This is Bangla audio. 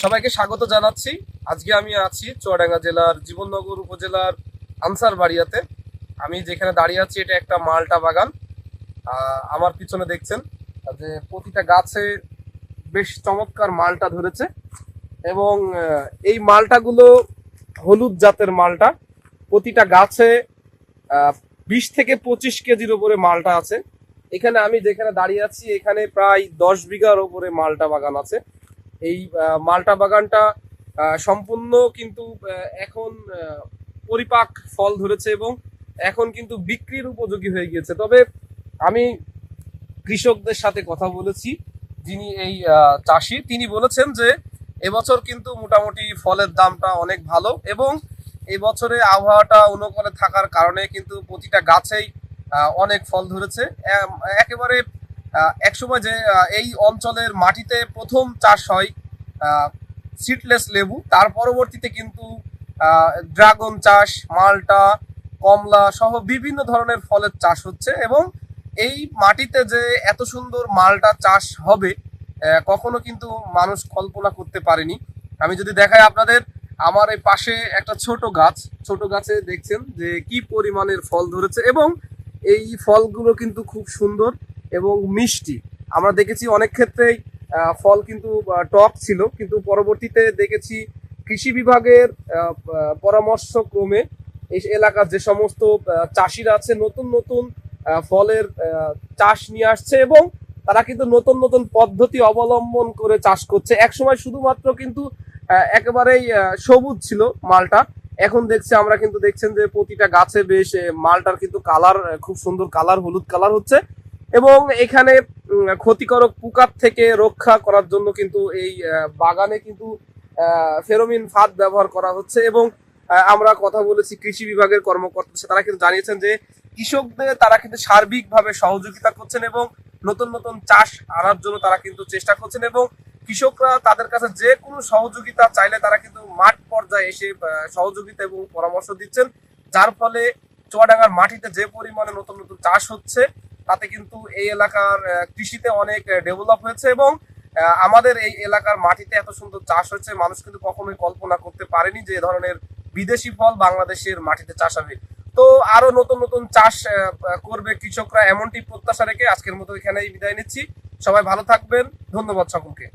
সবাইকে স্বাগত জানাচ্ছি। আজকে আমি আছি চুয়াডাঙ্গা জেলার জীবননগর উপজেলার আনসার বাড়িয়াতে। আমি যেখানে দাঁড়িয়ে আছি এটা একটা মালটা বাগান। আমার পিছনে দেখছেন যে প্রতিটা গাছে বেশ চমৎকার মালটা ধরেছে এবং এই মালটাগুলো হলুদ জাতের মালটা। প্রতিটা গাছে 20 থেকে 25 কেজির উপরে মালটা আছে। এখানে আমি যেখানে দাঁড়িয়ে আছি এখানে প্রায় 10 বিঘার উপরে মালটা বাগান আছে। এই মালটা বাগানটা সম্পূর্ণ কিন্তু এখন পরিপাক ফল ধরেছে এবং এখন কিন্তু বিক্রির উপযোগী হয়ে গিয়েছে। তবে আমি কৃষকদের সাথে কথা বলেছি, যিনি এই চাষি, তিনি বলেছেন যে এবছর কিন্তু মোটামুটি ফলের দামটা অনেক ভালো এবং এই বছরে আবহাওয়াটা অনুকূলে থাকার কারণে কিন্তু প্রতিটা গাছেই অনেক ফল ধরেছে। একেবারে একসময় যে এই অঞ্চলের মাটিতে প্রথম চাষ হয় সিডলেস লেবু, তার পরবর্তীতে কিন্তু ড্রাগন চাষ, মালটা, কমলা সহ বিভিন্ন ধরনের ফলের চাষ হচ্ছে এবং এই মাটিতে যে এত সুন্দর মালটা চাষ হবে কখনো কিন্তু মানুষ কল্পনা করতে পারেনি। আমি যদি দেখাই আপনাদের, আমার এই পাশে একটা ছোট গাছে দেখছেন যে কি পরিমাণের ফল ধরেছে এবং এই ফলগুলো কিন্তু খুব সুন্দর এবং মিষ্টি। আমরা দেখেছি অনেক ক্ষেত্রেই ফল কিন্তু টক ছিল, কিন্তু পরবর্তীতে দেখেছি কৃষি বিভাগের পরামর্শ ক্রমে এই এলাকার যে সমস্ত চাষিরা আছে নতুন নতুন ফলের চাষ নিয়ে আসছে এবং তারা কিন্তু নতুন নতুন পদ্ধতি অবলম্বন করে চাষ করছে। একসময় শুধুমাত্র কিন্তু একেবারেই সবুজ ছিল মালটা, এখন দেখছি আমরা কিন্তু দেখছেন যে প্রতিটা গাছে বেশ মালটার কিন্তু কালার খুব সুন্দর কালার, হলুদ কালার হচ্ছে এবং এখানে ক্ষতিকারক পোকার থেকে রক্ষা করার জন্য কিন্তু এই বাগানে কিন্তু ফেরোমিন ফাঁদ ব্যবহার করা হচ্ছে এবং আমরা কথা বলেছি কৃষি বিভাগের কর্মকর্তা, তারা কিন্তু জানিয়েছেন যে কৃষকদের তারা কিন্তু সার্বিকভাবে সহযোগিতা করছেন এবং নতুন নতুন চাষ আনার জন্য তারা কিন্তু চেষ্টা করছেন এবং কৃষকরা তাদের কাছে যে কোনো সহযোগিতা চাইলে তারা কিন্তু মাঠ পর্যায়ে এসে সহযোগিতা এবং পরামর্শ দিচ্ছেন, যার ফলে চুয়াডাঙ্গার মাটিতে যে পরিমাণে নতুন নতুন চাষ হচ্ছে তাতে কিন্তু এই এলাকার কৃষিতে অনেক ডেভেলপ হয়েছে এবং আমাদের এই এলাকার মাটিতে এত সুন্দর চাষ হচ্ছে মানুষ কিন্তু কখনোই কল্পনা করতে পারেনি যে এ ধরনের বিদেশি ফল বাংলাদেশের মাটিতে চাষ হবে। তো আরো নতুন নতুন চাষ করবে কৃষকরা, এমনটি প্রত্যাশা রেখে আজকের মতো এখানেই বিদায় নিচ্ছি। সবাই ভালো থাকবেন, ধন্যবাদ সকলকে।